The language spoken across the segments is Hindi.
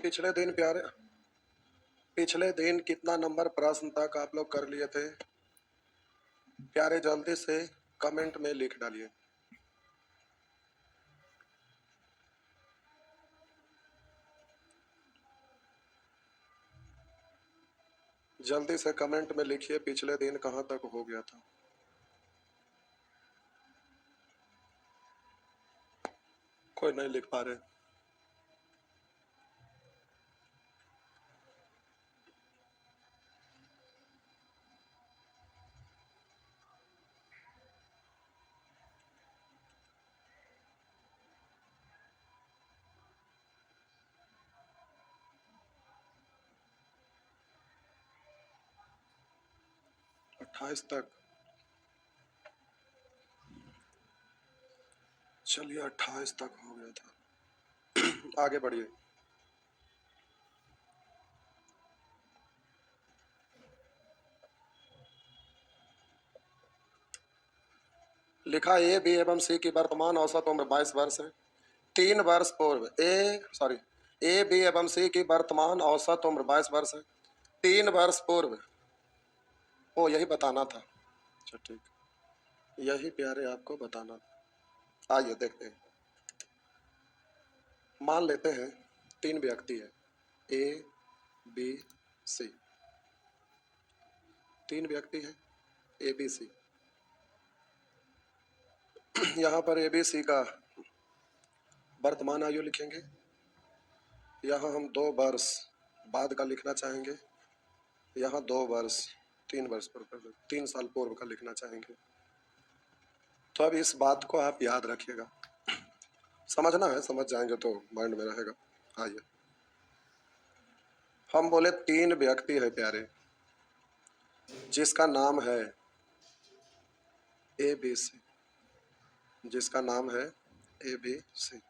पिछले दिन प्यारे, पिछले दिन कितना नंबर प्रश्न तक आप लोग कर लिए थे प्यारे? जल्दी से कमेंट में लिख डालिए। जल्दी से कमेंट में लिखिए पिछले दिन कहाँ तक हो गया था। कोई नहीं लिख पा रहे। अट्ठाईस तक, चलिए 28 तक हो गया था। आगे बढ़िए। लिखा ए बी एवं सी की वर्तमान औसत उम्र 22 वर्ष है। 3 वर्ष पूर्व ए बी एवं सी की वर्तमान औसत उम्र 22 वर्ष है। 3 वर्ष पूर्व, ओ यही बताना था। अच्छा ठीक, यही प्यारे आपको बताना था। आइए देखते हैं। मान लेते हैं 3 व्यक्ति है, ए बी सी। 3 व्यक्ति हैं ए बी सी। यहाँ पर ए बी सी का वर्तमान आयु लिखेंगे। यहाँ हम 2 वर्ष बाद का लिखना चाहेंगे। यहाँ 2 वर्ष, 3 वर्ष पूर्व, 3 साल पूर्व का लिखना चाहेंगे। तो अब इस बात को आप याद रखिएगा, समझना है, समझ जाएंगे तो माइंड में रहेगा। आइए, हम बोले 3 व्यक्ति है प्यारे, जिसका नाम है ए बी सी, जिसका नाम है ए बी सी।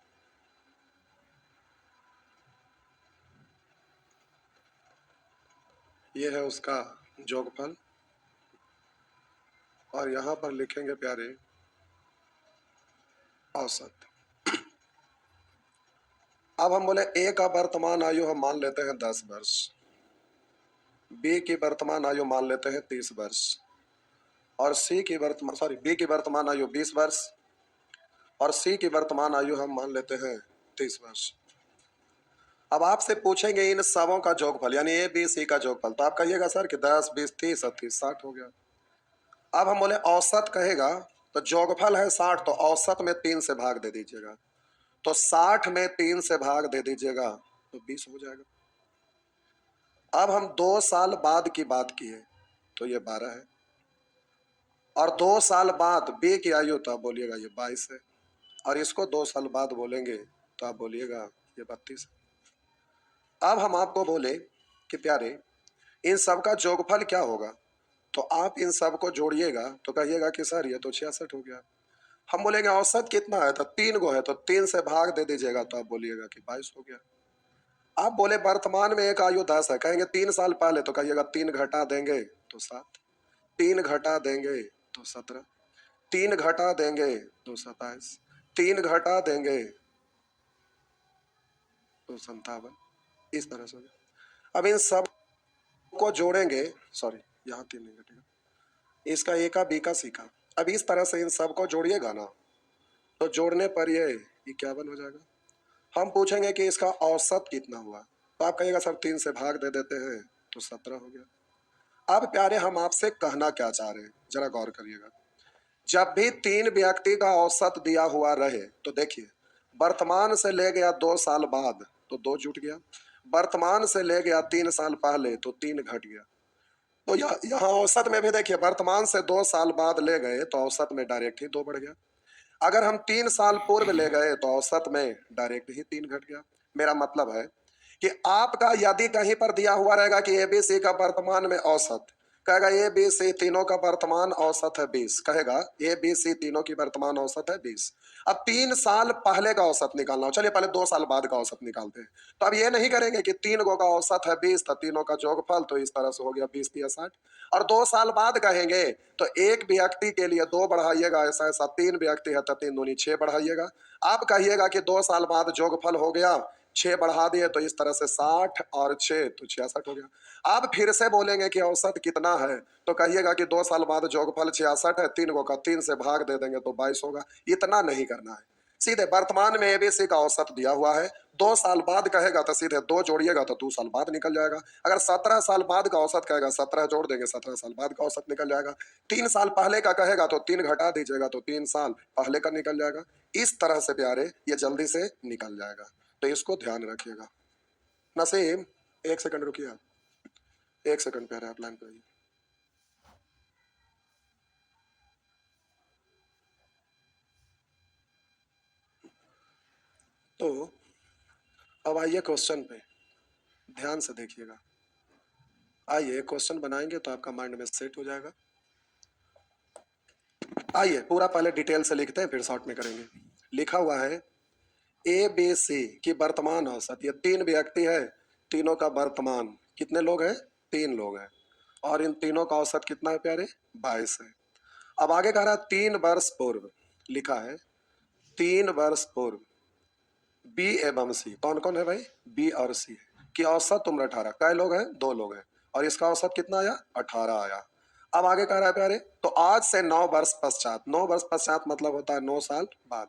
ये है उसका जोगफल, और यहाँ पर लिखेंगे प्यारे औसत। अब हम बोले ए का वर्तमान आयु हम मान लेते हैं 10 वर्ष, बी की वर्तमान आयु मान लेते हैं 30 वर्ष, और बी की वर्तमान आयु 20 वर्ष, और सी की वर्तमान आयु हम मान लेते हैं 30 वर्ष। अब आपसे पूछेंगे इन सबों का जोगफल, यानी ए बी सी का जोगफल, तो आप कहिएगा सर कि 10 20 30 38 60 हो गया। अब हम बोले औसत कहेगा, तो जोगफल है 60, तो औसत में 3 से भाग दे दीजिएगा, तो 60 में 3 से भाग दे दीजिएगा तो 20 हो जाएगा। अब हम 2 साल बाद की बात की है, तो ये 12 है, और 2 साल बाद बी की आयु, तो आप बोलिएगा ये 22 है, और इसको 2 साल बाद बोलेंगे तो आप बोलिएगा ये 32 है। अब हम आपको बोले कि प्यारे इन सब का जोगफल क्या होगा, तो आप इन सब को जोड़िएगा तो कहिएगा कि सर ये तो 66 हो गया। हम बोलेंगे औसत कितना है, तो 3 गो है, तो 3 से भाग दे दीजिएगा तो आप बोलिएगा कि 22 हो गया। आप बोले वर्तमान में एक आयु 10 है, कहेंगे 3 साल पहले, तो कहिएगा 3 घटा देंगे तो 7, 3 घटा देंगे तो 17, 3 घटा देंगे तो 27, 3 घटा देंगे तो 57। इस तरह से। अब इन सब को जोड़ेंगे, सॉरी यहाँ 3 नहीं घटेगा, इसका ए का बी का सी का। अब इस तरह से इन सब को जोड़िएगा ना, तो जोड़ने पर ये 51 हो जाएगा। हम पूछेंगे कि इसका औसत कितना हुआ, तो आप कहिएगा सर 3 से भाग दे देते हैं तो 17 हो गया। अब प्यारे हम आपसे कहना क्या चाह रहे हैं, जरा गौर करिएगा। जब भी 3 व्यक्ति का औसत दिया हुआ रहे, तो देखिए वर्तमान से ले गया 2 साल बाद तो 2 जुट गया, वर्तमान से ले गया 3 साल पहले तो 3 घट गया। तो यहाँ औसत में भी देखिए वर्तमान से 2 साल बाद ले गए तो औसत में डायरेक्ट ही 2 बढ़ गया। अगर हम 3 साल पूर्व ले गए तो औसत में डायरेक्ट ही 3 घट गया। मेरा मतलब है कि आपका यदि कहीं पर दिया हुआ रहेगा कि एबीसी का वर्तमान में औसत, कहेगा एबीसी तीनों का वर्तमान औसत है 20, कहेगा एबीसी तीनों की वर्तमान औसत है 20। अब 3 साल पहले का औसत निकालना हो, चलिए पहले 2 साल बाद का औसत निकालते हैं। तो अब ये नहीं करेंगे कि 3 गो का औसत है 20, तो तीनों का जोगफल, तो इस तरह से हो गया 20 या 60। और 2 साल बाद कहेंगे तो एक व्यक्ति के लिए 2 बढ़ाइएगा, ऐसा ऐसा 3 व्यक्ति है तो 3 दूनी 6 बढ़ाइएगा। आप कहिएगा कि 2 साल बाद जोगफल हो गया 6 बढ़ा दिए तो इस तरह से 60 और 6 तो 66 हो गया। अब फिर से बोलेंगे कि औसत कितना है, तो कहिएगा कि 2 साल बाद जोगफल 66 है, 3 को का 3 से भाग दे देंगे तो 22 होगा। इतना नहीं करना है, सीधे वर्तमान में एबीसी का औसत दिया हुआ है, 2 साल बाद कहेगा तो सीधे 2 जोड़िएगा तो 2 साल बाद निकल जाएगा। अगर 17 साल बाद का औसत कहेगा 17 जोड़ देंगे, 17 साल बाद का औसत निकल जाएगा। 3 साल पहले का कहेगा तो 3 घटा दीजिएगा तो 3 साल पहले का निकल जाएगा। इस तरह से प्यारे ये जल्दी से निकल जाएगा, तो इसको ध्यान रखिएगा। नसीम 1 सेकंड रुकिए, आप 1 सेकंड प्यारे आप लाइन पे आइए। तो अब आइए क्वेश्चन पे, ध्यान से देखिएगा। आइए क्वेश्चन बनाएंगे तो आपका माइंड में सेट हो जाएगा। आइए पूरा पहले डिटेल से लिखते हैं, फिर शॉर्ट में करेंगे। लिखा हुआ है ए बी सी की वर्तमान औसत, ये 3 व्यक्ति है, तीनों का वर्तमान, कितने लोग हैं? 3 लोग हैं, और इन तीनों का औसत कितना है प्यारे? 22 है। अब आगे कह रहा है 3 वर्ष पूर्व, लिखा है 3 वर्ष पूर्व बी एवं सी, कौन कौन है भाई? बी और सी की औसत उम्र 18, कै लोग हैं? 2 लोग हैं, और इसका औसत कितना आया? 18 आया। अब आगे कह रहा है प्यारे, तो आज से 9 वर्ष पश्चात, 9 वर्ष पश्चात मतलब होता है 9 साल बाद,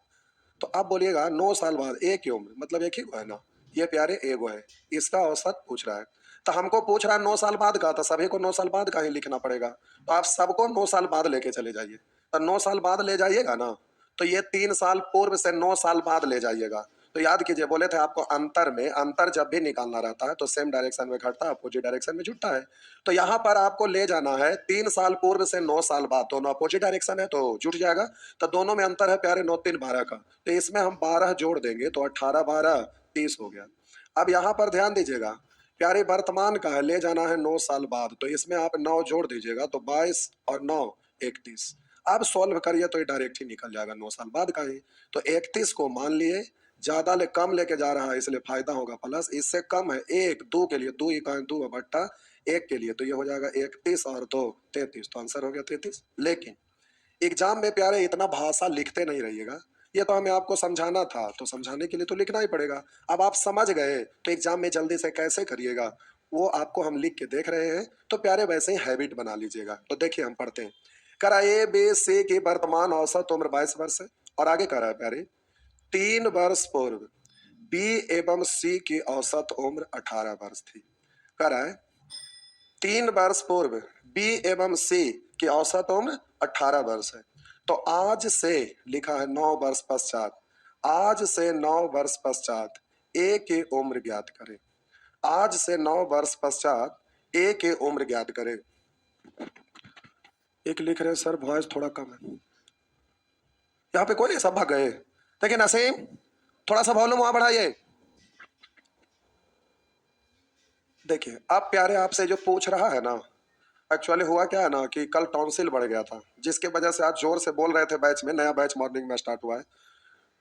तो अब बोलिएगा 9 साल बाद एक ही उम्र, मतलब एक ही को है ना, ये प्यारे एगो है, इसका औसत पूछ रहा है। तो हमको पूछ रहा है 9 साल बाद का, तो सभी को 9 साल बाद का ही लिखना पड़ेगा, तो आप सबको 9 साल बाद लेके चले जाइए। तो 9 साल बाद ले जाइएगा ना, तो ये 3 साल पूर्व से 9 साल बाद ले जाइएगा। तो याद कीजिए, बोले थे आपको अंतर में, अंतर जब भी निकालना रहता है तो सेम डायरेक्शन में घटता है, अपोजिट डायरेक्शन में जुटता है। तो यहाँ पर आपको ले जाना है 3 साल पूर्व से 9 साल बाद, दोनों अपोजिट डायरेक्शन है तो जुट जाएगा। तो दोनों में अंतर है प्यारे 9 3 12 का, तो इसमें हम 12 जोड़ देंगे तो 18 12 30 हो गया। अब यहाँ पर ध्यान दीजिएगा, प्यारे वर्तमान का है, ले जाना है 9 साल बाद, तो इसमें आप 9 जोड़ दीजिएगा तो 22 और 9 31। अब सॉल्व करिए तो ये डायरेक्ट ही निकल जाएगा 9 साल बाद का ही। तो 31 को मान लिए, ज्यादा ले कम लेके जा रहा है इसलिए फायदा होगा प्लस, इससे कम है 1 2 के लिए 2 इकाई 2 बट्टा 1 के लिए, तो ये हो जाएगा 31 और 2 33, तो आंसर हो गया 33। लेकिन एग्जाम में प्यारे इतना भाषा लिखते नहीं रहिएगा, ये तो हमें आपको समझाना था, तो समझाने के लिए तो लिखना ही पड़ेगा। अब आप समझ गए तो एग्जाम में जल्दी से कैसे करिएगा वो आपको हम लिख के देख रहे हैं, तो प्यारे वैसे ही हैबिट बना लीजिएगा। तो देखिए हम पढ़ते हैं, करा ए बी सी की वर्तमान औसत उम्र 22 वर्ष है, और आगे कह रहा है प्यारे 3 वर्ष पूर्व बी एवं सी की औसत उम्र 18 वर्ष थी। कह रहा है 3 वर्ष पूर्व बी एवं सी की औसत उम्र 18 वर्ष है, तो आज से, लिखा है 9 वर्ष पश्चात, आज से 9 वर्ष पश्चात ए की उम्र ज्ञात करें। आज से 9 वर्ष पश्चात ए की उम्र ज्ञात करें। एक लिख रहे सर वॉइस थोड़ा कम है, यहाँ पे कोई नहीं, सब भाग गए। देखिए नसीम थोड़ा सा वॉल्यूम वहां बढ़ाइए। देखिए अब प्यारे आपसे जो पूछ रहा है ना, एक्चुअली हुआ क्या है ना कि कल टॉन्सिल बढ़ गया था, जिसके वजह से आज जोर से बोल रहे थे। बैच में, नया बैच मॉर्निंग में स्टार्ट हुआ है,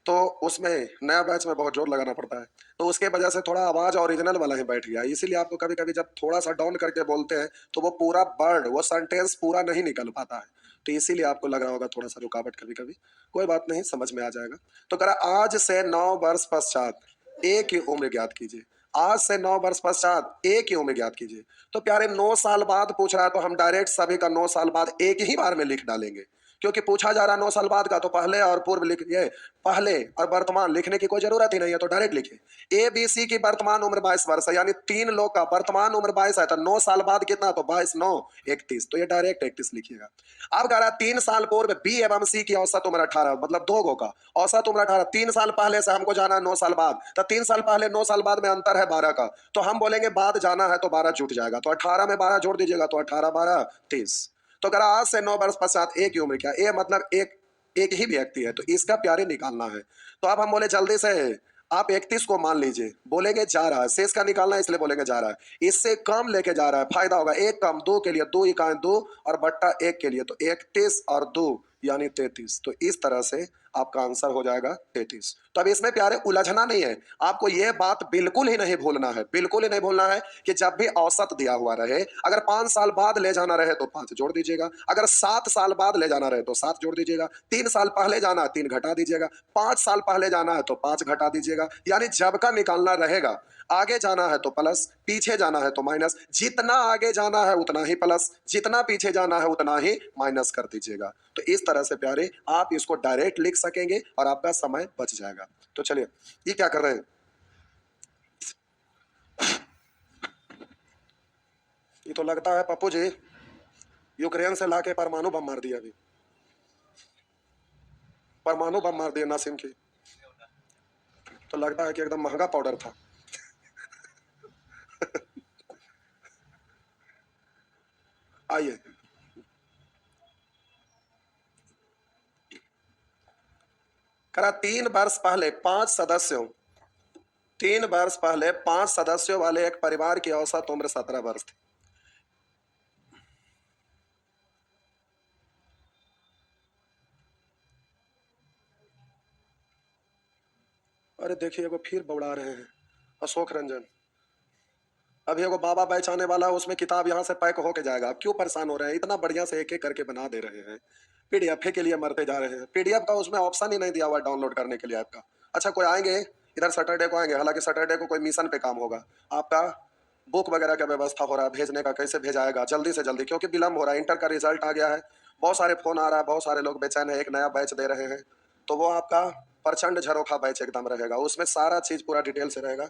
तो उसमें नया बैच में बहुत जोर लगाना पड़ता है, तो उसके वजह से थोड़ा आवाज ओरिजिनल वाला ही बैठ गया। इसीलिए आपको कभी कभी जब थोड़ा सा डाउन करके बोलते हैं तो वो पूरा वर्ड, वो सेंटेंस पूरा नहीं निकल पाता है, तो इसीलिए आपको लग रहा होगा थोड़ा सा रुकावट कभी कभी। कोई बात नहीं, समझ में आ जाएगा। तो करा आज से 9 वर्ष पश्चात ए की उम्र ज्ञात कीजिए। आज से 9 वर्ष पश्चात ए की उम्र ज्ञात कीजिए। तो प्यारे 9 साल बाद पूछ रहा है, तो हम डायरेक्ट सभी का 9 साल बाद एक ही बार में लिख डालेंगे, क्योंकि पूछा जा रहा है 9 साल बाद का, तो पहले और पूर्व लिखिए, पहले और वर्तमान लिखने की कोई जरूरत ही नहीं है, तो डायरेक्ट लिखिए ए बी सी की वर्तमान उम्र 22 वर्ष है, यानी 3 लोग का वर्तमान उम्र 22 है, तो 9 साल बाद कितना, तो 22 9 31, तो ये डायरेक्ट 31 लिखिएगा। अब कह रहा है 3 साल पूर्व बी एवं सी की औसत उम्र 18, मतलब 2 गो का औसत उम्र 18, 3 साल पहले से हमको जाना है 9 साल बाद, तो 3 साल पहले 9 साल बाद में अंतर है 12 का, तो हम बोलेंगे बाद जाना है तो 12 जुट जाएगा, तो 18 में 12 जोड़ दीजिएगा तो 18 12 30। तो करा आज से 9 वर्ष पश्चात ए की उम्र क्या, ए मतलब एक ही व्यक्ति है, तो इसका प्यारे निकालना है। तो अब हम बोले जल्दी से, आप 31 को मान लीजिए, बोलेंगे जा रहा है, शेष का निकालना है इसलिए बोलेंगे जा रहा है, इससे कम लेके जा रहा है, फायदा होगा, एक कम 2 के लिए 2 इकाई 2 और बट्टा 1 के लिए, तो 31 और 2 यानी 33। तो इस तरह से आपका आंसर हो जाएगा 33। तो अब इसमें प्यारे उलझना नहीं है, आपको यह बात बिल्कुल ही नहीं भूलना है, बिल्कुल ही नहीं भूलना है कि जब भी औसत दिया हुआ रहे, अगर 5 साल बाद ले जाना रहे तो 5 जोड़ दीजिएगा, अगर 7 साल बाद ले जाना रहे तो 7 जोड़ दीजिएगा, 3 साल पहले जाना है 3 घटा दीजिएगा, 5 साल पहले जाना है तो 5 घटा दीजिएगा। यानी जब का निकालना रहेगा, आगे जाना है तो प्लस, पीछे जाना है तो माइनस, जितना आगे जाना है उतना ही प्लस, जितना पीछे जाना है उतना ही माइनस कर दीजिएगा। तो इस तरह से प्यारे आप इसको डायरेक्ट लिख सकेंगे और आपका समय बच जाएगा। तो चलिए, ये क्या कर रहे हैं, ये तो लगता है पप्पू जी यूक्रेन से लाके परमाणु बम मार दिया, अभी परमाणु बम मार दिया नासिम की। तो लगता है कि एकदम महंगा पाउडर था। आइए, करा 3 वर्ष पहले 5 सदस्यों 3 वर्ष पहले 5 सदस्यों वाले एक परिवार की औसत उम्र 17 वर्ष थी। अरे देखिए एगो फिर बौड़ा रहे हैं, अशोक रंजन। अभी एगो बाबा बैच आने वाला है, उसमें किताब यहाँ से पैक होके जाएगा। आप क्यों परेशान हो रहे हैं, इतना बढ़िया से एक एक करके बना दे रहे हैं, पीडीएफ के लिए मरते जा रहे हैं। पीडीएफ का उसमें ऑप्शन ही नहीं दिया हुआ डाउनलोड करने के लिए आपका। अच्छा, कोई आएंगे इधर सैटरडे को आएंगे, हालांकि सैटरडे को कोई मिशन पे काम होगा आपका। बुक वगैरह का व्यवस्था हो रहा है भेजने का, कैसे भेजाएगा जल्दी से जल्दी, क्योंकि विलम्ब हो रहा है। इंटर का रिजल्ट आ गया है, बहुत सारे फोन आ रहा है, बहुत सारे लोग बेचैन है, एक नया बैच दे रहे हैं। तो वो आपका प्रचंड झरोखा बैच एकदम रहेगा, उसमें सारा चीज पूरा डिटेल से रहेगा।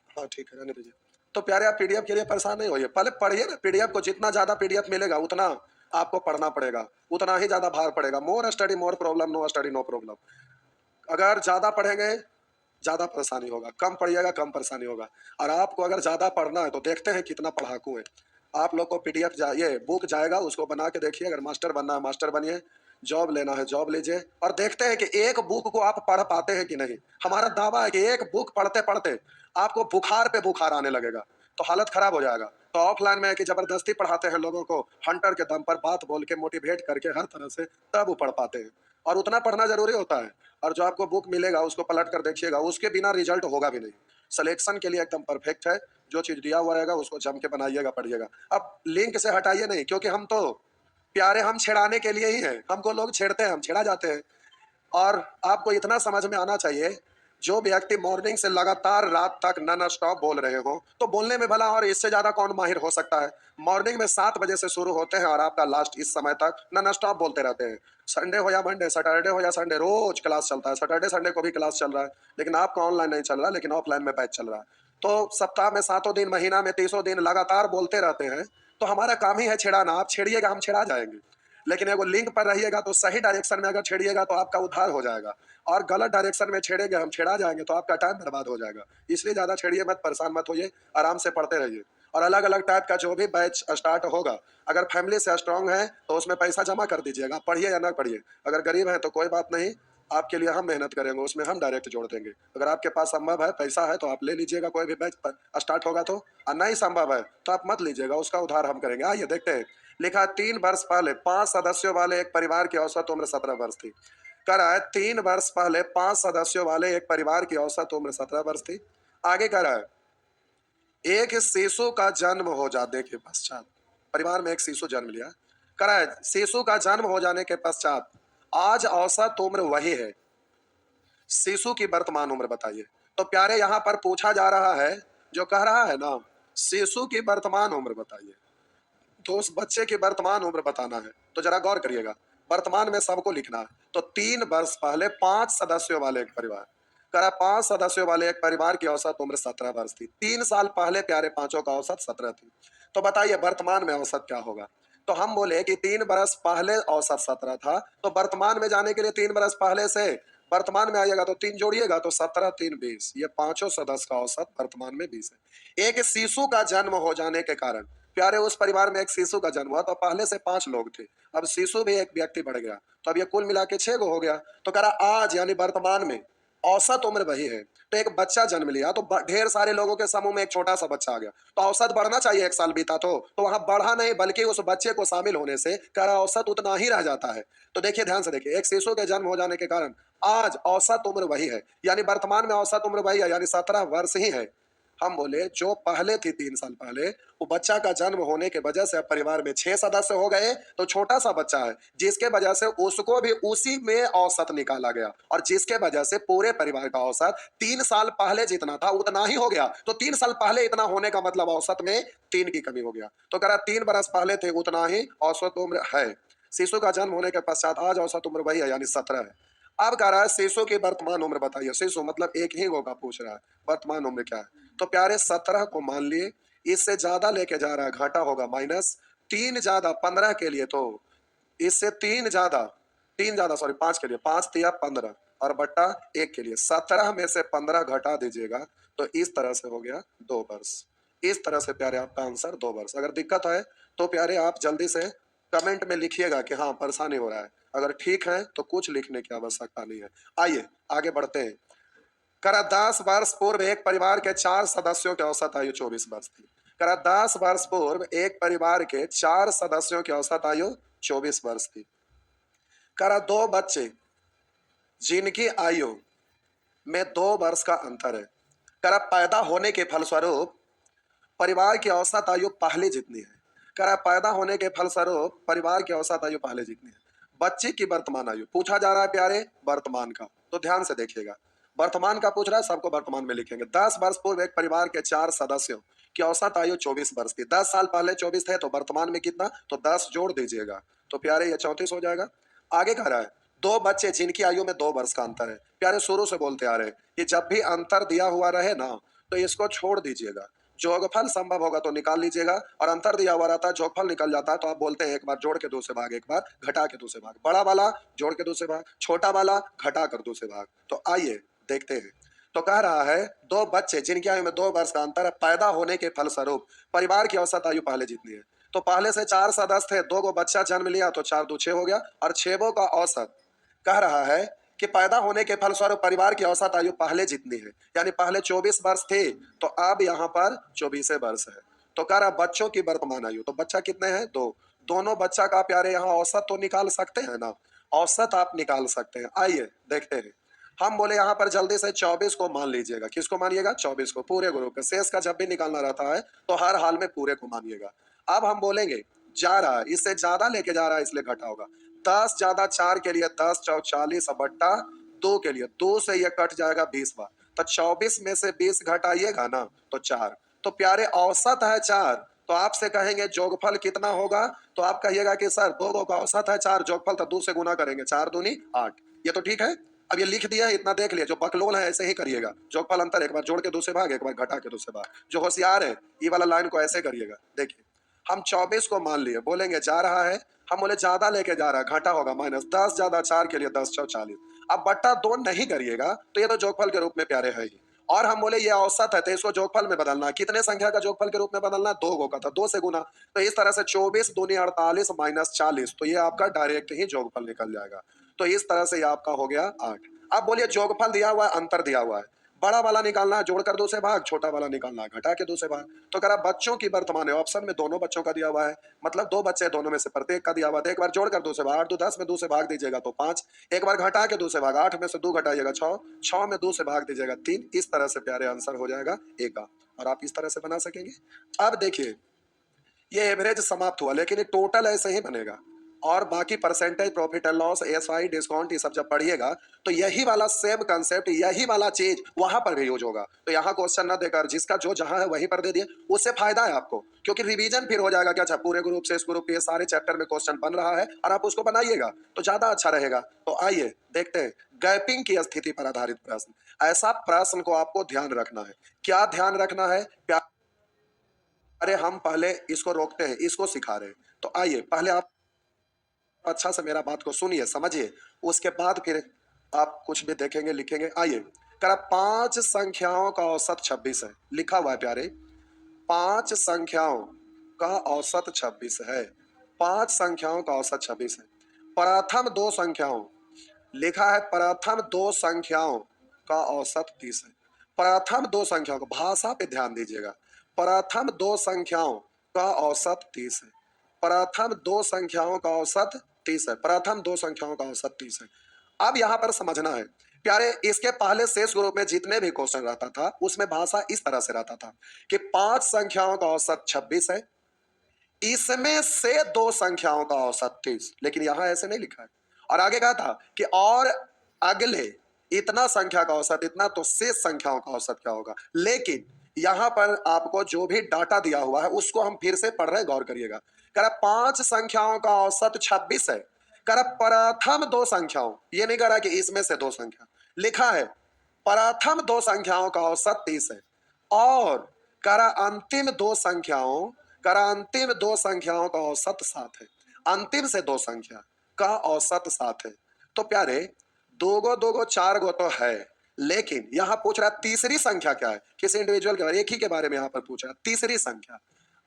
हाँ ठीक है, रहने दीजिए। तो प्यारे आप पीडीएफ के लिए परेशान नहीं होइए, पहले पढ़िए ना पीडीएफ को। जितना ज्यादा पीडीएफ मिलेगा उतना आपको पढ़ना पड़ेगा, उतना ही ज्यादा भार पड़ेगा। More study more problem, no study no problem. अगर ज्यादा पढ़ेंगे ज्यादा परेशानी होगा, कम पढ़िएगा कम परेशानी होगा। और आपको अगर ज्यादा पढ़ना है तो देखते हैं कितना पढ़ाकू है। आप लोग को पीडीएफ ये बुक जाएगा, उसको बना के देखिए। अगर मास्टर बनना है मास्टर बनिए, जॉब लेना है जॉब लीजिए, और देखते हैं कि एक बुक को आप पढ़ पाते हैं कि नहीं। हमारा दावा है कि एक बुक पढ़ते पढ़ते आपको बुखार पे बुखार आने लगेगा, तो हालत खराब हो जाएगा। तो ऑफलाइन में है कि जबरदस्ती पढ़ाते हैं लोगों को, हंटर के दम पर बात बोल के मोटिवेट करके हर तरह से, तब वो पढ़ पाते हैं। और उतना पढ़ना जरूरी होता है। और जो आपको बुक मिलेगा उसको पलट कर देखिएगा, उसके बिना रिजल्ट होगा भी नहीं। सिलेक्शन के लिए एकदम परफेक्ट है, जो चीज दिया हुआ रहेगा उसको जम के बनाइएगा पढ़िएगा। अब लिंक से हटाइए नहीं, क्योंकि हम तो प्यारे हम छेड़ाने के लिए ही हैं, हमको लोग छेड़ते हैं हम छेड़ा जाते हैं। और आपको इतना समझ में आना चाहिए, जो व्यक्ति मॉर्निंग से लगातार रात तक नॉन स्टॉप बोल रहे हो, तो बोलने में भला और इससे ज्यादा कौन माहिर हो सकता है। मॉर्निंग में 7 बजे से शुरू होते हैं और आपका लास्ट इस समय तक नॉन स्टॉप बोलते रहते हैं। संडे हो या मंडे, सैटरडे हो या संडे, रोज क्लास चलता है। सैटरडे संडे को भी क्लास चल रहा है, लेकिन आपका ऑनलाइन नहीं चल रहा, लेकिन ऑफलाइन में बैच चल रहा है। तो सप्ताह में 7 दिन, महीना में 30 दिन लगातार बोलते रहते हैं। तो हमारा काम ही है छेड़ाना। आप छेड़िएगा हम छेड़ा जाएंगे, लेकिन एगो लिंक पर रहिएगा तो सही डायरेक्शन में अगर छेड़िएगा तो आपका उद्धार हो जाएगा। और गलत डायरेक्शन में छेड़ेंगे हम छेड़ा जाएंगे तो आपका टाइम बर्बाद हो जाएगा। इसलिए ज्यादा छेड़िए मत, परेशान मत होइए, आराम से पढ़ते रहिए। और अलग अलग टाइप का जो भी बैच स्टार्ट होगा, अगर फैमिली से स्ट्रांग है तो उसमें पैसा जमा कर दीजिएगा, पढ़िए या ना पढ़िए। अगर गरीब है तो कोई बात नहीं, आपके लिए हम मेहनत करेंगे, उसमें हम डायरेक्ट जोड़ देंगे। अगर आपके पास संभव है, पैसा है, तो आप ले लीजिएगा कोई भी बैच स्टार्ट होगा तो। और नहीं संभव है तो आप मत लीजिएगा, उसका उधार हम करेंगे। आइए देखते हैं। लिखा 3 वर्ष पहले 5 सदस्यों वाले एक परिवार की औसत उम्र 17 वर्ष थी। कह रहा है 3 वर्ष पहले 5 सदस्यों वाले एक परिवार की औसत उम्र 17 वर्ष थी। आगे कह रहा है एक शिशु का जन्म हो जाने के पश्चात, परिवार में एक शिशु जन्म लिया। कह रहा है शिशु का जन्म हो जाने के पश्चात आज औसत उम्र वही है, शिशु की वर्तमान उम्र बताइए। तो प्यारे यहाँ पर पूछा जा रहा है, जो कह रहा है ना शिशु की वर्तमान उम्र बताइए, तो उस बच्चे की वर्तमान उम्र बताना है। तो जरा गौर करिएगा, वर्तमान में सबको लिखना है। तो 3 वर्ष पहले 5 सदस्यों वाले एक परिवार, करा 5 सदस्यों वाले एक परिवार की औसत उम्र 17 वर्ष थी। 3 साल पहले प्यारे पांचों का औसत 17 थी। तो बताइए वर्तमान में औसत क्या होगा। तो हम बोले कि 3 बरस पहले औसत 17 था, तो वर्तमान में जाने के लिए 3 बरस पहले से वर्तमान में आइएगा तो 3 जोड़िएगा तो 17 3 20, ये पांचों सदस्य का औसत वर्तमान में 20 है। एक शिशु का जन्म हो जाने के कारण प्यारे उस परिवार में एक शिशु का जन्म हुआ, तो पहले से 5 लोग थे, अब शिशु भी एक व्यक्ति बढ़ गया, तो अब ये कुल मिला के 6 गो हो गया। तो कह रहा आज यानी वर्तमान में औसत उम्र वही है। तो एक बच्चा जन्म लिया तो ढेर सारे लोगों के समूह में एक छोटा सा बच्चा आ गया, तो औसत बढ़ना चाहिए, 1 साल बीता तो वहां बढ़ा नहीं, बल्कि उस बच्चे को शामिल होने से कह औसत उतना ही रह जाता है। तो देखिए, ध्यान से देखिए, एक शिशु के जन्म हो जाने के कारण आज औसत उम्र वही है, यानी वर्तमान में औसत उम्र वही है, यानी 17 वर्ष ही है। हम बोले जो पहले थी 3 साल पहले, वो बच्चा का जन्म होने के वजह से अब परिवार में 6 सदस्य हो गए, तो छोटा सा बच्चा है, जिसके वजह से उसको भी उसी में औसत निकाला गया, और जिसके वजह से पूरे परिवार का औसत 3 साल पहले जितना था उतना ही हो गया। तो 3 साल पहले इतना होने का मतलब औसत में 3 की कमी हो गया, तो कह रहा 3 बरस पहले थे उतना ही औसत उम्र है। शिशु का जन्म होने के पश्चात आज औसत उम्र वही है, यानी 17 है। अब कह रहा है शिशु की वर्तमान उम्र बताइए। शिशु मतलब एक ही होगा, पूछ रहा है वर्तमान उम्र क्या है। तो प्यारे 17 को मान लिए, इससे ज्यादा लेके जा रहा है, घाटा होगा माइनस। 3 ज्यादा 15 के लिए, तो इससे 3 ज्यादा सॉरी 5 के लिए, 5 तिया 15 और बट्टा 1 के लिए 17 में से 15 घटा दीजिएगा, तो इस तरह से हो गया 2 वर्ष। इस तरह से प्यारे आपका आंसर 2 वर्ष। अगर दिक्कत है तो प्यारे आप जल्दी से कमेंट में लिखिएगा कि हाँ परेशानी हो रहा है। अगर ठीक है तो कुछ लिखने की आवश्यकता नहीं है। आइए आगे बढ़ते हैं। करा 10 वर्ष पूर्व एक परिवार के 4 सदस्यों की औसत आयु 24 वर्ष थी। करा 10 वर्ष पूर्व एक परिवार के 4 सदस्यों की औसत आयु 24 वर्ष थी। करा 2 बच्चे जिनकी आयु में 2 वर्ष का अंतर है। करा पैदा होने के फलस्वरूप परिवार की औसत आयु पहले जितनी है। करा पैदा होने के फलस्वरूप परिवार की औसत आयु पहले जितनी है। बच्चे की वर्तमान आयु पूछा जा रहा है प्यारे, वर्तमान का, तो ध्यान से देखिएगा। वर्तमान का पूछ रहा है, सबको वर्तमान में लिखेंगे। 10 वर्ष पूर्व एक परिवार के 4 सदस्यों की औसत आयु 24 वर्ष थी। 10 साल पहले 24 थे, तो वर्तमान में कितना, तो 10 जोड़ दीजिएगा, तो प्यारे ये 34 हो जाएगा। आगे कह रहा है 2 बच्चे जिनकी आयु में 2 वर्ष का अंतर है। प्यारे शुरू से बोलते आ रहे हैं कि जब भी अंतर दिया हुआ रहे ना, तो इसको छोड़ दीजिएगा। जोगफल संभव होगा तो निकाल लीजिएगा, और अंतर दिया हुआ रहता है, जोगफल निकल जाता है, तो आप बोलते हैं एक बार जोड़ के 2 से भाग, एक बार घटा के 2 से भाग। बड़ा वाला जोड़ के 2 से भाग, छोटा वाला घटा कर 2 से भाग। तो आइए देखते हैं। तो कह रहा है 2 बच्चे जिनकी आयु में 2 वर्ष का अंतर है, पैदा होने के फलस्वरूप परिवार की औसत आयु पहले जितनी है। तो पहले से 4 सदस्य थे, 2 को बच्चा जन्म लिया, तो 4 2 6 हो गया, और 6 का औसत कह रहा है कि पैदा होने के फलस्वरूप परिवार की औसत आयु पहले जितनी है, यानी पहले 24 वर्ष थी, तो अब यहाँ पर 24 वर्ष है। तो कह रहा बच्चों की वर्तमान आयु, तो बच्चा कितने हैं, 2। दोनों बच्चा का प्यारे यहाँ औसत तो निकाल सकते हैं ना, औसत आप निकाल सकते हैं। आइए देखते हैं। हम बोले यहाँ पर जल्दी से 24 को मान लीजिएगा। किसको मानिएगा, 24 को, पूरे ग्रुप का। शेष का जब भी निकालना रहता है तो हर हाल में पूरे को मानिएगा। अब हम बोलेंगे जा रहा है, इससे ज्यादा लेके जा रहा है, इसलिए घटा होगा। 10 ज्यादा 4 के लिए 10 चौ 40 बट्टा 2 के लिए 2 से ये कट जाएगा 20 बार, तो 24 में से 20 घटाइएगा ना, तो 4। तो प्यारे औसत है 4, तो आपसे कहेंगे जोगफल कितना होगा, तो आप कहिएगा कि सर 2 का औसत है 4, जोगफल तो 2 से गुना करेंगे, 4 दूनी 8। ये तो ठीक है। अब ये लिख दिया है, इतना देख लिया। जो बकलोल है ऐसे ही करिएगा, जोगफल अंतर एक बार जोड़ के 2 से भाग, एक बार घटा के 2 से भाग। जो होशियार है ये वाला लाइन को ऐसे करिएगा। देखिए हम 24 को मान लिए, बोलेंगे जा रहा है, हम बोले ज्यादा लेके जा रहा है, घाटा होगा माइनस। 10 ज्यादा 4 के लिए 10 चौ 40। अब बट्टा 2 नहीं करिएगा, तो ये तो जोगफल के रूप में प्यारे है ही। और हम बोले ये औसत है, तो इसको जोगफल में बदलना है। कितने संख्या का जोगफल के रूप में बदलना है, 2 गो का था, 2 से गुना। तो इस तरह से 24 दूनी 48 माइनस 40, तो ये आपका डायरेक्ट ही जोगफल निकल जाएगा। तो इस तरह से ये आपका हो गया 8। अब बोलिए जोगफल दिया हुआ है, अंतर दिया हुआ है, बड़ा वाला निकालना है, जोड़कर 2 से भाग, छोटा वाला निकालना है, घटा के 2 से भाग। तो करा बच्चों की वर्तमान है, ऑप्शन में दोनों बच्चों का दिया हुआ है, मतलब 2 बच्चे हैं, दोनों में से प्रत्येक का दिया हुआ है। एक बार जोड़कर 2 से भाग, 8 2 10 में 2 से भाग दीजिएगा तो 5। एक बार घटा के 2 से भाग, 8 में से 2 घटाइएगा 6, 6 में 2 से भाग दीजिएगा 3। इस तरह से प्यारे आंसर हो जाएगा ए का, और आप इस तरह से बना सकेंगे। अब देखिए ये एवरेज समाप्त हुआ, लेकिन ये टोटल ऐसे ही बनेगा, और बाकी percentage, profit and loss, SI, discount, ये सब जब पढ़िएगा तो यही वाला सेम कंसेप्ट, यही वाला चीज वहां पर भी यूज होगा। तो यहाँ क्वेश्चन न देकर जिसका जो जहां है वहीं पर दे दिए, उससे फायदा है आपको, क्योंकि रिवीजन फिर हो जाएगा। क्या अच्छा पूरे ग्रुप से इस ग्रुप के सारे चैप्टर में क्वेश्चन बन रहा है और आप उसको बनाइएगा तो ज्यादा अच्छा रहेगा। तो आइए देखते हैं गैपिंग की स्थिति पर आधारित प्रश्न। ऐसा प्रश्न को आपको ध्यान रखना है। क्या ध्यान रखना है, अरे हम पहले इसको रोकते हैं, इसको सिखा रहे हैं। तो आइए पहले आप अच्छा से मेरा बात को सुनिए, समझिए, उसके बाद फिर आप कुछ भी देखेंगे लिखेंगे। आइए करा 5 संख्याओं का औसत 26 है, लिखा हुआ है प्यारे, 5 संख्याओं का औसत 26 है। 5 संख्याओं का औसत 26 है। प्रथम 2 संख्याओं, लिखा है प्रथम 2 संख्याओं का औसत 30 है। प्रथम दो संख्याओं को, भाषा पे ध्यान दीजिएगा, प्रथम दो संख्याओं का औसत 30 है। प्रथम दो संख्याओं का औसत 30 है। प्रथम दो संख्याओं का औसत 30 है। अब यहां पर समझना है प्यारे, इसके पहले शेष ग्रुप में जितने भी क्वेश्चन रहता था उसमें भाषा इस तरह से रहता था कि 5 संख्याओं का औसत 26 है, इसमें से दो संख्याओं का औसत 30, लेकिन यहां ऐसे नहीं लिखा है। और आगे कहा था कि और अगले इतना संख्या का औसत इतना, तो शेष संख्याओं का औसत क्या होगा। लेकिन यहां पर आपको जो भी डाटा दिया हुआ है उसको हम फिर से पढ़ रहे हैं, गौर करिएगा। कह रहा 5 संख्याओं का औसत 26 है। कह रहा प्रथम दो संख्याओं, ये नहीं कह रहा कि इसमें से दो संख्या, लिखा है प्रथम दो संख्याओं का औसत 30 है। और कह रहा अंतिम दो संख्याओं, अंतिम दो संख्याओं का औसत 7 है। अंतिम से दो संख्या का औसत 7 है। तो प्यारे, दो गो चार गो तो है, लेकिन यहां पूछ रहा तीसरी संख्या क्या है। किसी इंडिविजुअल के बारे, एक ही के बारे में यहां पर पूछ रहा तीसरी संख्या।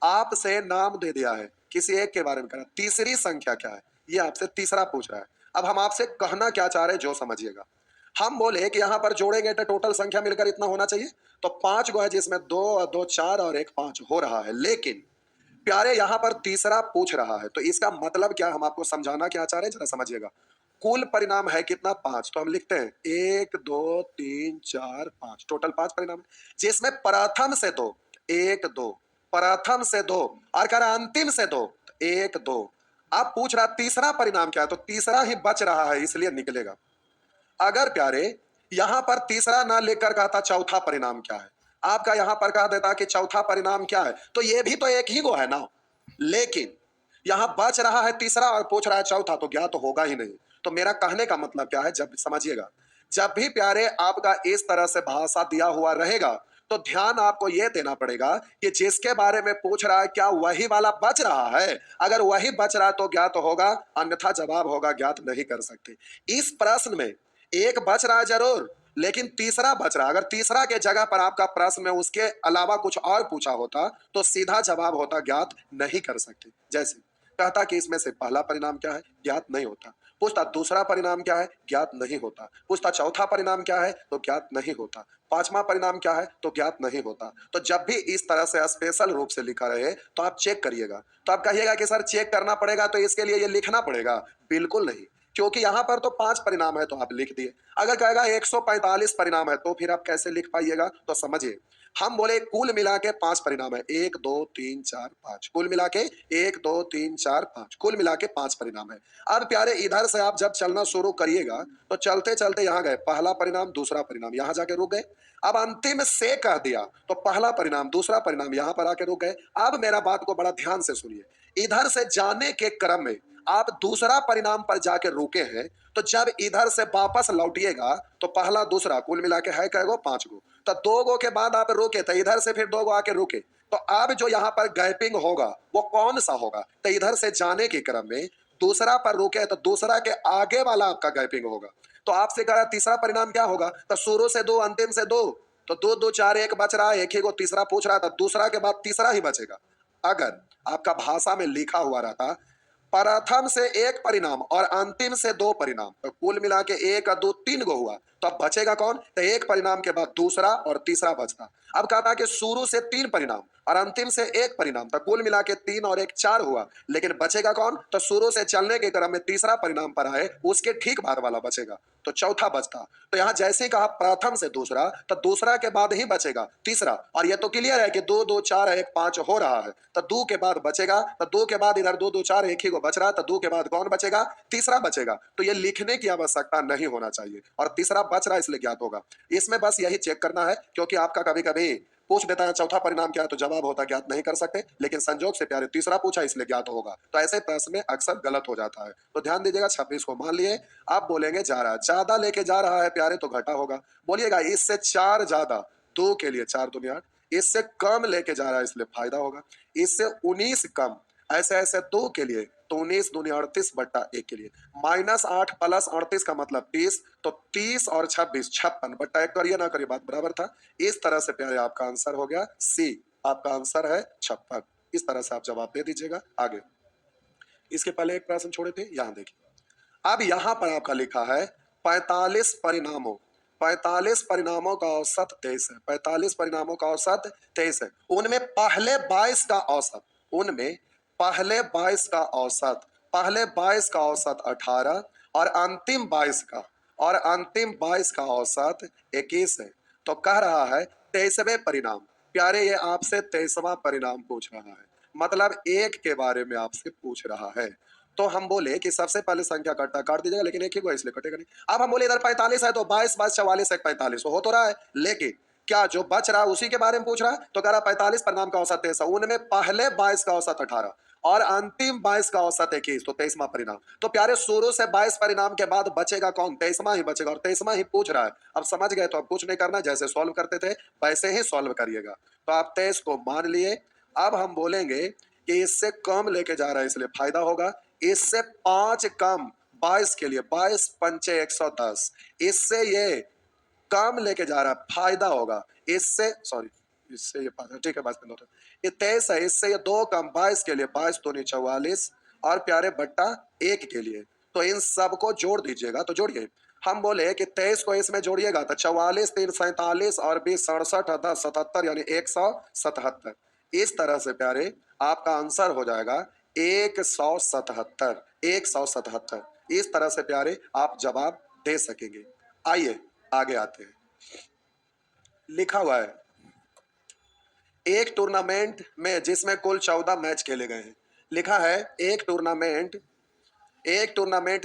आपसे नाम दे दिया है, किसी एक के बारे में कह रहा तीसरी संख्या क्या है, ये आपसे तीसरा पूछ रहा है। अब हम आपसे कहना क्या चाह रहे हैं जो समझिएगा। हम बोले कि यहां पर जोड़ेंगे तो टोटल संख्या मिलकर इतना होना चाहिए, तो 5 गो है जिसमें 2 और 2 4 और 1 5 हो रहा है। लेकिन प्यारे यहां पर तीसरा पूछ रहा है, तो इसका मतलब क्या, हम आपको समझाना क्या चाह रहे हैं जरा समझिएगा। कुल परिणाम है कितना 5, तो हम लिखते हैं 1 2 3 4 5, टोटल 5 परिणाम है, जिसमें प्रथम से 2 1 2, प्रथम से 2 और कह रहा अंतिम से 2 1 2। अब पूछ रहा तीसरा परिणाम क्या है, तो तीसरा ही बच रहा है इसलिए निकलेगा। अगर प्यारे यहां पर तीसरा ना लेकर कहता चौथा परिणाम क्या है, आपका यहां पर कह देता कि चौथा परिणाम क्या है, तो ये भी तो एक ही गो है ना। लेकिन यहां बच रहा है तीसरा और पूछ रहा है चौथा, तो ज्ञात तो होगा ही नहीं। तो मेरा कहने का मतलब क्या है, जब समझिएगा, जब भी प्यारे आपका इस तरह से भाषा दिया हुआ रहेगा तो ध्यान आपको यह देना पड़ेगा कि जिसके बारे में पूछ रहा है क्या वही वाला बच रहा है। अगर वही बच रहा है तो ज्ञात होगा, अन्यथा जवाब होगा ज्ञात नहीं कर सकते। इस प्रश्न में एक बच रहा है जरूर, लेकिन तीसरा बच रहा। अगर तीसरा के जगह पर आपका प्रश्न में उसके अलावा कुछ और पूछा होता तो सीधा जवाब होता ज्ञात नहीं कर सकते। जैसे कहता कि इसमें से पहला परिणाम क्या है, ज्ञात नहीं होता। पूछता दूसरा परिणाम क्या है, ज्ञात नहीं होता। पूछता चौथा परिणाम क्या है, तो ज्ञात नहीं होता। पांचवा परिणाम क्या है, तो ज्ञात नहीं होता। तो जब भी इस तरह से स्पेशल रूप से लिखा रहे तो आप चेक करिएगा। तो आप कहिएगा कि सर चेक करना पड़ेगा तो इसके लिए ये लिखना पड़ेगा, बिल्कुल नहीं, क्योंकि यहां पर तो 5 परिणाम है तो आप लिख दिए। अगर कहेगा 145 परिणाम है तो फिर आप कैसे लिख पाइएगा। तो समझिए, हम बोले कुल मिला के 5 परिणाम है, 1 2 3 4 5, कुल मिला के 1 2 3 4 5, कुल मिला के 5 परिणाम है। अब प्यारे इधर से आप जब चलना शुरू करिएगा तो चलते चलते यहाँ गए, पहला परिणाम दूसरा परिणाम, यहाँ जाके रुक गए। अब अंतिम से कह दिया तो पहला परिणाम दूसरा परिणाम यहाँ पर आके रुक गए। अब मेरा बात को बड़ा ध्यान से सुनिए, इधर से जाने के क्रम में आप दूसरा परिणाम पर जाके रुके हैं, तो जब इधर से वापस लौटिएगा तो पहला दूसरा कुल मिला के है कैगो 5 गो, तो 2 गो के बाद आप रुके तो इधर से फिर 2 गो आके रुके, तो अब जो यहाँ पर गैपिंग होगा वो कौन सा होगा, तो इधर से जाने के क्रम में दूसरा पर रुके तो दूसरा के आगे वाला आपका गैपिंग होगा। तो आपसे कह रहा तीसरा परिणाम क्या होगा, तो शुरू से 2 अंतिम से 2, तो 2 2 4 1 बच रहा है, एक ही को तीसरा पूछ रहा था, दूसरा के बाद तीसरा ही बचेगा। अगर आपका भाषा में लिखा हुआ रहता प्रथम से एक परिणाम और अंतिम से 2 परिणाम, तो कुल मिला के 1 और 2 3 गो हुआ, तो अब बचेगा कौन, तो एक परिणाम के बाद दूसरा और तीसरा बचता। अब कहता कि शुरू से 3 परिणाम और अंतिम से एक परिणाम, तो कुल मिला के 3 और 1 4 हुआ, लेकिन बचेगा कौन, तो शुरू से चलने के क्रम में तीसरा परिणाम पर आए उसके ठीक बाद वाला बचेगा, तो चौथा बचता। तो यहाँ जैसे ही कहा प्रथम से दूसरा, तो दूसरा के बाद ही बचेगा तीसरा। और ये तो क्लियर है कि 2 2 4 1 5 हो रहा है, तो 2 के बाद बचेगा, तो 2 के बाद इधर 2 2 4 एक ही को बच रहा, तो 2 के बाद कौन बचेगा, तीसरा बचेगा। तो ये लिखने की आवश्यकता नहीं होना चाहिए, और तीसरा बच रहा इसलिए ज्ञात होगा। इसमें बस यही चेक करना है, क्योंकि आपका कभी कभी पूछ देता है चौथा परिणाम क्या है, तो जवाब होता ज्ञात नहीं कर सकते, लेकिन संजोग से प्यारे तीसरा पूछा इसलिए ज्ञात होगा। तो ऐसे प्रश्न में अक्सर गलत हो जाता है। तो ध्यान दीजिएगा, 26 को मान लिए, आप बोलेंगे जा रहा है, ज्यादा लेके जा रहा है प्यारे तो घटा होगा, बोलिएगा इससे 4 ज्यादा, 2 के लिए 4 दूनी 8, इससे कम लेके जा रहा है इसलिए फायदा होगा, इससे 19 कम, ऐसे ऐसे 2 के लिए, तो 19 दूनी 38 बट्टा 1 के लिए, -8 प्लस 38 का मतलब 30, तो 30 और 26 56 बट्टा 1 करिए ना करिए बात बराबर था। इस तरह से प्यारे आपका आंसर हो गया सी, आपका आंसर है 56। इस तरह से आप जवाब दे दीजिएगा। आगे इसके पहले एक प्रश्न छोड़े थे, यहां देखिए। अब यहां पर आपका लिखा है 45 परिणामों, 45 परिणामों का औसत 23 है। 45 परिणामों का औसत 23 है। उनमें पहले 22 का औसत, उनमें पहले 22 का औसत, पहले 22 का औसत 18 और अंतिम 22 का, और अंतिम 22 का औसत 21 है। तो कह रहा है 23वें परिणाम। प्यारे ये आपसे 23वां परिणाम पूछ रहा है, मतलब एक के बारे में आपसे पूछ रहा है। तो हम बोले कि सबसे पहले संख्या काट दीजिएगा, लेकिन एक ही को इसलिए कटेगा नहीं। अब हम बोले इधर 45 है तो 22 22 44 एक 45 हो तो रहा है, लेकिन क्या जो बच रहा है उसी के बारे में पूछ रहा है। तो कह रहा 45 परिणाम का औसत 23, उनमें पहले 22 का औसत 18 और अंतिम 22 का औसत 21, तो 23वां परिणाम। तो प्यारे शुरू से 22 परिणाम के बाद बचेगा कौन? 23वां ही बचेगा, और 23वां ही पूछ रहा है। अब समझ गए तो अब कुछ नहीं करना, जैसे सॉल्व करते थे वैसे ही सॉल्व करिएगा। तो आप 23 को मान लिए। अब हम बोलेंगे कि इससे कम लेके जा रहा है इसलिए फायदा होगा, इससे 5 कम 22 के लिए 22 पंचे 110, इससे ये कम लेके जा रहा है फायदा होगा। इससे सॉरी, इससे ये ठीक है, 22 ये 23 है, इससे ये 2 कम 22 के लिए 22 दूनी 44 और प्यारे बट्टा 1 के लिए। तो इन सबको जोड़ दीजिएगा, तो जोड़िए। हम बोले कि 23 को इसमें जोड़िएगा तो 44 3 47 और 20 67 10 77 यानी 177। इस तरह से प्यारे आपका आंसर हो जाएगा 177, 177। इस तरह से प्यारे आप जवाब दे सकेंगे। आइए आगे आते हैं। लिखा हुआ है एक टूर्नामेंट में जिसमें कुल 14 मैच खेले गए हैं। लिखा है एक टूर्नामेंट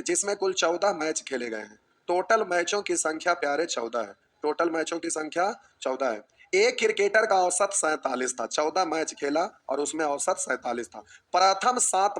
जिसमें कुल 14 मैच खेले गए हैं। टोटल मैचों की संख्या प्यारे 14 है। टोटल मैचों की संख्या 14 है। एक क्रिकेटर का औसत 47 था, 14 मैच खेला और उसमें औसत 47 था। प्रथम सात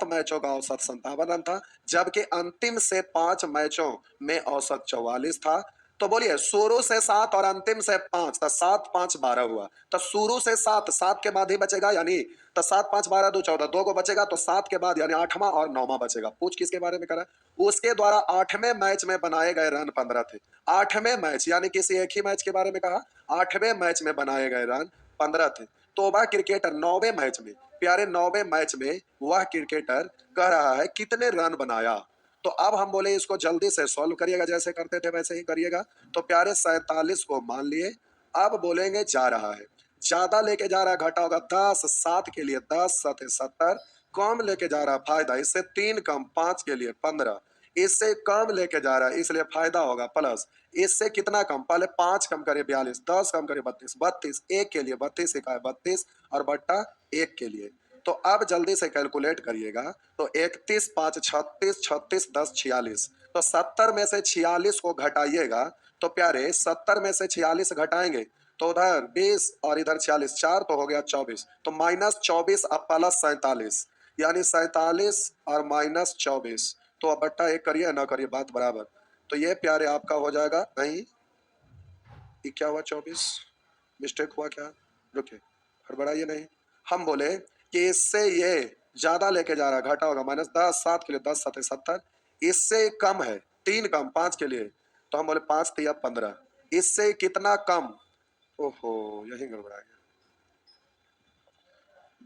मैचों का औसत 57 रन था, जबकि अंतिम से 5 मैचों में औसत 44 था। तो बोलिए शुरू से 7 और अंतिम से 5, तो 7 5 12 हुआ। तो शुरू से 7, 7 के बाद ही बचेगा, यानी तो 7 5 12 2 14, 2 को बचेगा तो 7 के बाद यानी 8वां और 9वां बचेगा। पूछ किसके बारे में करा? उसके द्वारा 8वें मैच में बनाए गए रन 15 थे। 8वें मैच यानी किसी एक ही मैच के बारे में कहा, 8वें मैच में बनाए गए रन 15 थे। तो वह क्रिकेटर 9वें मैच में, प्यारे 9वें मैच में वह क्रिकेटर कह रहा है कितने रन बनाया। तो अब हम बोले इसको जल्दी से सॉल्व करिएगा, जैसे करते थे वैसे ही करिएगा। तो प्यारे 47 को मान लिए। अब बोलेंगे जा रहा है, ज्यादा लेके जा रहा है घटा होगा 10, 7 के लिए 10 7 70, कम लेके जा रहा है फायदा, इससे 3 कम 5 के लिए 15, इससे कम लेके जा रहा है इसलिए फायदा होगा प्लस, इससे कितना कम, पहले 5 कम करे 42, 10 कम करे 32, 32 1 के लिए 32 इकाई 32 और बट्टा 1 के लिए। तो अब जल्दी से कैलकुलेट करिएगा। तो 31 5 36, 36 10 46, तो 70 में से 46 को घटाइएगा। तो प्यारे 70 में से 46 घटाएंगे तो उधर 20 और इधर 46, 4 तो हो गया 24, तो -24 अब प्लस 47, यानी 47 और -24। तो अब बट्टा 1 करिए ना करिए बात बराबर। तो ये प्यारे आपका हो जाएगा, नहीं ये क्या हुआ 24, मिस्टेक हुआ क्या, रुकिए हड़बड़ाइए नहीं। हम बोले कि इससे ये ज्यादा लेके जा रहा है घटा होगा -10, 7 के लिए 10 7 70, इससे कम है 3 कम 5 के लिए, तो हम बोले 5 3 15, इससे कितना कम, ओहो यही गड़बड़ा गया,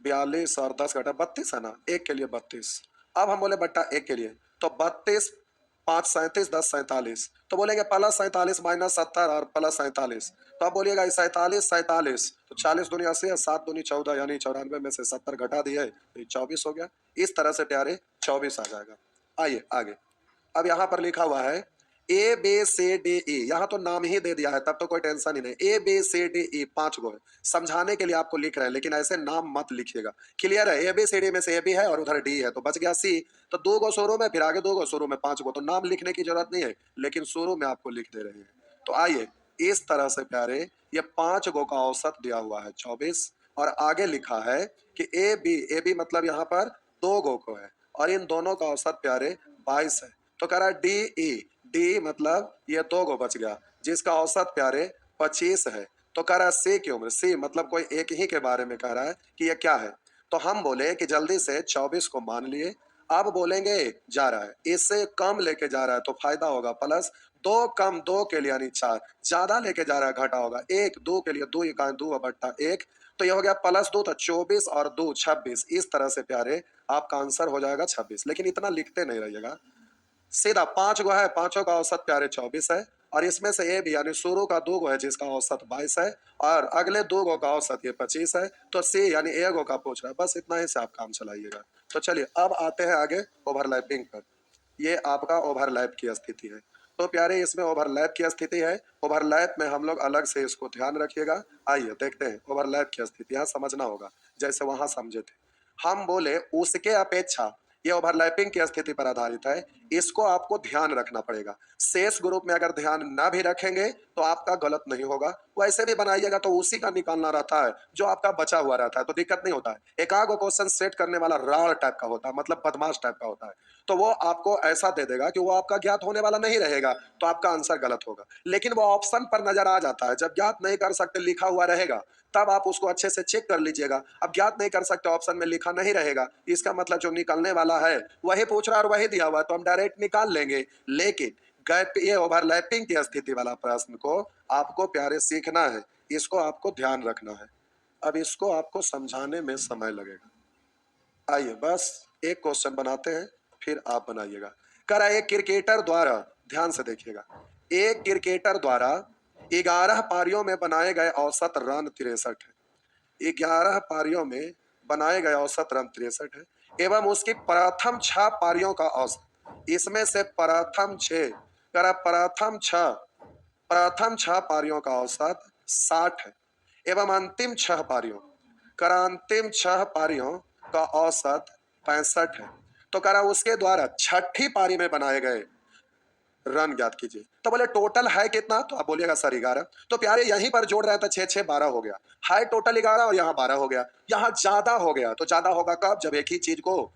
42 और 10 घटा 32 है ना, 1 के लिए 32। अब हम बोले बट्टा 1 के लिए, तो 32 5 37 10 47, तो बोलेंगे प्लस 47 -70 और प्लस 47। तो अब बोलिएगा 47 47, तो 40 दूनी 80 है, 7 दूनी 14 यानी 94 में से 70 घटा दिए तो 24 हो गया। इस तरह से प्यारे 24 आ जाएगा। आइए आगे। अब यहाँ पर लिखा हुआ है A B C D E, यहाँ तो नाम ही दे दिया है तब तो कोई टेंशन ही नहीं। A B C D E 5 गो है, समझाने के लिए आपको लिख रहे हैं, लेकिन ऐसे नाम मत लिखिएगा। क्लियर है? ए बी सी डी में से ए बी है और उधर डी है तो बच गया सी। तो 2 गो शुरू में, फिर आगे 2 गो शुरू में 5 गो, तो नाम लिखने की जरूरत नहीं है, लेकिन शुरू में आपको लिख दे रहे हैं। तो आइए इस तरह से प्यारे ये 5 गो का औसत दिया हुआ है 24, और आगे लिखा है कि ए बी मतलब यहाँ पर 2 गो को है और इन दोनों का औसत प्यारे 22 है। तो कह रहा है डी ई, डी मतलब ये 2 गो बच गया जिसका औसत प्यारे 25 है। तो कह रहा है सी की उम्र, सी मतलब कोई एक ही के बारे में कह रहा है कि ये क्या है। तो हम बोले कि जल्दी से 24 को मान लिए। अब बोलेंगे जा रहा है, इससे कम लेके जा रहा है तो फायदा होगा प्लस, 2 कम 2 के लिए यानी 4, ज्यादा लेके जा रहा है घटा होगा 1, 2 के लिए 2 इकाई 2 बट्टा 1, तो ये हो गया +2, तो 24 और 2 26। इस तरह से प्यारे आपका आंसर हो जाएगा 26, लेकिन इतना लिखते नहीं रहिएगा, सीधा 5 गो है, पांचों का औसत प्यारे 24 है, और इसमें से ए भी यानी शुरू का 2 गो है जिसका औसत 22 है, और अगले 2 गो का औसत ये 25 है। तो सी यानी ए गो का पूछ रहा है, बस इतना ही से आप काम चलाइएगा। तो चलिए अब आते हैं आगे ओवरलैपिंग पर। ये आपका ओवरलैप की स्थिति है। तो प्यारे इसमें ओवरलैप की स्थिति है, ओवरलैप में हम लोग अलग से इसको ध्यान रखिएगा। आइए देखते हैं ओवरलैप की स्थिति, यहाँ समझना होगा जैसे वहां समझे थे। हम बोले उसके अपेक्षा, ये ओवरलैपिंग की स्थिति पर आधारित है, इसको आपको ध्यान रखना पड़ेगा। शेष ग्रुप में अगर ध्यान ना भी रखेंगे तो आपका गलत नहीं होगा, वैसे भी बनाइएगा तो उसी का निकालना रहता है जो आपका बचा हुआ रहता है, तो दिक्कत नहीं होता है। एकाध क्वेश्चन सेट करने वाला राड़ टाइप का होता है, मतलब बदमाश टाइप का होता है, तो वो आपको ऐसा दे देगा कि वो आपका ज्ञात होने वाला नहीं रहेगा, तो आपका आंसर गलत होगा। लेकिन वो ऑप्शन पर नजर आ जाता है, जब ज्ञात नहीं कर सकते लिखा हुआ रहेगा तब आप उसको अच्छे से चेक कर लीजिएगा। अब ज्ञात नहीं कर सकते ऑप्शन में लिखा नहीं रहेगा, इसका मतलब जो निकलने वाला है वही पूछ रहा है और वही दिया हुआ है, तो हम डायरेक्ट निकाल लेंगे। लेकिन गैप, ये ओवरलैपिंग की स्थिति वाला प्रश्न को आपको प्यारे सीखना है, इसको आपको ध्यान रखना है। अब इसको आपको समझाने में समय लगेगा। आइए बस एक क्वेश्चन बनाते हैं, फिर आप बनाइएगा। कह रहा है एक क्रिकेटर द्वारा, ध्यान से देखिएगा, एक क्रिकेटर द्वारा 11 पारियों में बनाए गए औसत रन 63 है। 11 पारियों में बनाए गए औसत रन 63 है, एवं उसकी प्रथम 6 पारियों का औसत, इसमें से प्रथम 6, कह रहा प्रथम 6 पारियों का औसत 60 है, एवं अंतिम 6 पारियों, कह रहा अंतिम 6 पारियों का औसत 65 है। तो कह रहा उसके द्वारा छठी पारी में बनाए गए रन ज्ञात कीजिए। तो बोले टोटल है कितना, तो आप बोलिएगा सर 11। तो प्यारे यहीं पर जोड़ रहे थे, 6 6 12 हो गया, है टोटल 11 और यहाँ 12 हो गया। यहाँ ज्यादा हो गया, तो ज्यादा होगा कब, जब एक ही चीज को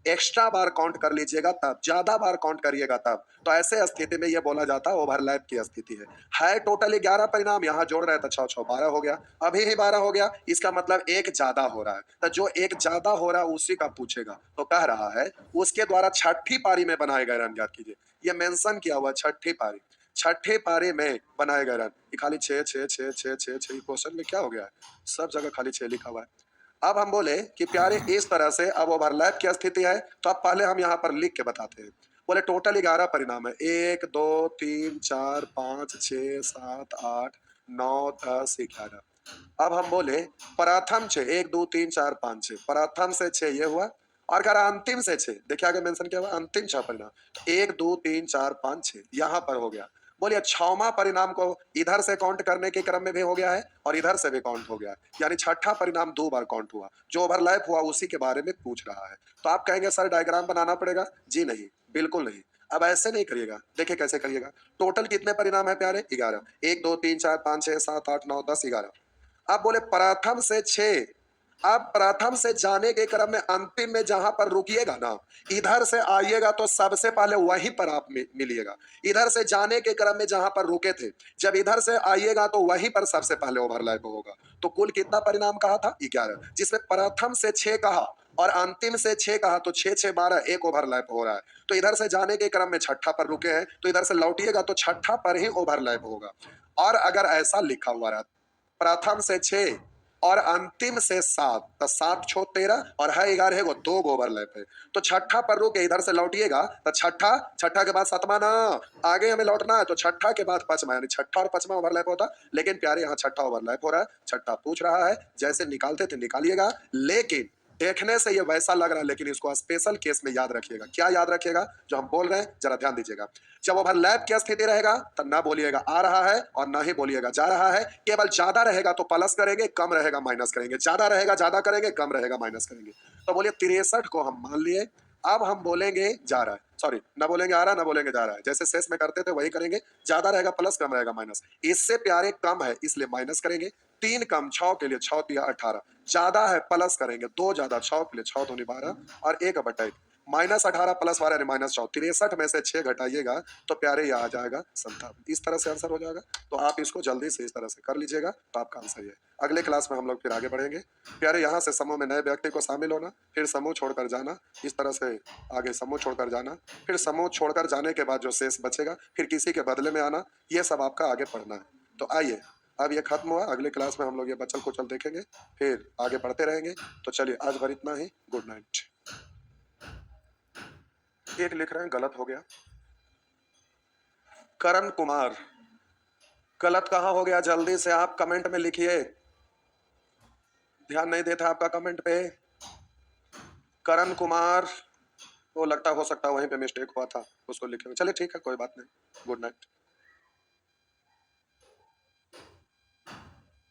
एक्स्ट्रा बार काउंट कर लीजिएगा तब, ज्यादा बार काउंट करिएगा तब। तो ऐसे स्थिति में यह बोला जाता है ओवरलैप की स्थिति है टोटल 11 परिणाम, यहाँ जोड़ रहे थे 6 6 12 हो गया, अभी ही 12 हो गया, इसका मतलब एक ज्यादा हो रहा है। तो जो एक ज्यादा हो रहा है उसी का पूछेगा। तो कह रहा है उसके द्वारा छठी पारी में बनाए गए रन ज्ञात कीजिए। ये मेंशन किया हुआ छठी पारी, छठे पारी में बनाए गए रन, खाली 6 6 6 6 6 6 क्वेश्चन में क्या हो गया है, सब जगह खाली 6 लिखा हुआ है। अब हम बोले कि प्यारे इस तरह से अब ओवरलैप की स्थिति है, तो अब पहले हम यहाँ पर लिख के बताते हैं। बोले टोटल 11 परिणाम है, 1 2 3 4 5 6 7 8 9 10 11। अब हम बोले प्रथम 6, 1 2 3 4 5 6, प्रथम से 6 ये हुआ, और कह रहा अंतिम से 6, देखिए आगे मेंशन किया हुआ अंतिम 6 परिणाम, 1 2 3 4 5 6 यहाँ पर हो गया। बोलिए छठवां परिणाम को इधर से काउंट करने के क्रम में भी हो गया है और इधर से भी काउंट हो गया है, यानी छठा परिणाम 2 बार काउंट हुआ, जो ओवरलैप हुआ उसी के बारे में पूछ रहा है। तो आप कहेंगे सर डायग्राम बनाना पड़ेगा, जी नहीं, बिल्कुल नहीं। अब ऐसे नहीं करिएगा, देखिए कैसे करिएगा। टोटल कितने परिणाम है प्यारे, 11, 1 2 3 4 5 6 7 8 9 10 11। अब बोले प्रथम से 6, अब प्रथम से जाने के क्रम में अंतिम में जहां पर रुकिएगा ना, इधर से आइएगा तो सबसे पहले वहीं पर आप मिलिएगा। इधर से जाने के क्रम में जहां पर रुके थे, जब इधर से आइएगा तो वहीं पर सबसे पहले ओवरलैप होगा। तो कुल कितना परिणाम कहा था, 11, जिसमें प्रथम से 6 कहा और अंतिम से 6 कहा, तो 6 6 12, एक ओवरलैप हो रहा है। तो इधर से जाने के क्रम में छठा पर रुके हैं, तो इधर से लौटिएगा तो छठा पर ही ओवरलैप होगा। और अगर ऐसा लिखा हुआ रहा प्रथम से 6 और अंतिम से 7, तो 7 छो 13 और है 11 है, वो 2 ओवरलैप है। तो छठा पर रुके इधर से लौटिएगा तो छठा, छठा के बाद सातवां ना, आगे हमें लौटना है, तो छठा के बाद पांचवा, यानी छठा और पांचवा ओवरलैप होता। लेकिन प्यारे यहाँ छठा ओवरलैप हो रहा है, छठा पूछ रहा है, जैसे निकालते थे निकालिएगा। लेकिन देखने से ये वैसा लग रहा है, लेकिन इसको स्पेशल केस में याद रखिएगा। क्या याद रखिएगा जो हम बोल रहे हैं, जरा ध्यान दीजिएगा। जब ओवरलैप की स्थिति रहेगा तब ना बोलिएगा आ रहा है और ना ही बोलिएगा जा रहा है। केवल ज्यादा रहेगा तो प्लस करेंगे, कम रहेगा माइनस करेंगे, ज्यादा रहेगा ज्यादा करेंगे, कम रहेगा माइनस करेंगे। तो बोलिए 63 को हम मान लिए, अब हम बोलेंगे जा रहा है, सॉरी ना बोलेंगे आ रहा है ना बोलेंगे जा रहा है, जैसे शेष में करते थे वही करेंगे। ज्यादा रहेगा प्लस, कम रहेगा माइनस। इससे प्यारे कम है इसलिए माइनस करेंगे, 3 कम 6 के लिए 6 तिया 18, ज्यादा है प्लस करेंगे, 2 ज्यादा 6 के लिए 6 दूनी 12 और 1/1, -18 प्लस 12 -14, 63 में से 6 घटाइएगा तो प्यारे ये आ जाएगा 57। इस तरह से आंसर हो जाएगा। तो आप इसको जल्दी से इस तरह से कर लीजिएगा तो आपका आंसर ये है। अगले क्लास में हम लोग फिर आगे बढ़ेंगे। प्यारे यहाँ से समूह में नए व्यक्ति को शामिल होना, फिर समूह छोड़कर जाना, इस तरह से आगे समूह छोड़कर जाना, फिर समूह छोड़कर जाने के बाद जो शेष बचेगा फिर किसी के बदले में आना, ये सब आपका आगे पढ़ना है। तो आइए अब ये खत्म हुआ, अगले क्लास में हम लोग ये बचल कुचल देखेंगे, फिर आगे बढ़ते रहेंगे। तो चलिए आज भर इतना ही, गुड नाइट। एक लिख रहे हैं गलत हो गया, करण कुमार, गलत कहाँ हो गया? जल्दी से आप कमेंट में लिखिए, ध्यान नहीं देता आपका कमेंट पे। करण कुमार, वो लगता हो सकता है वहीं पे मिस्टेक हुआ था, उसको लिखे। चलिए ठीक है, कोई बात नहीं। Good night.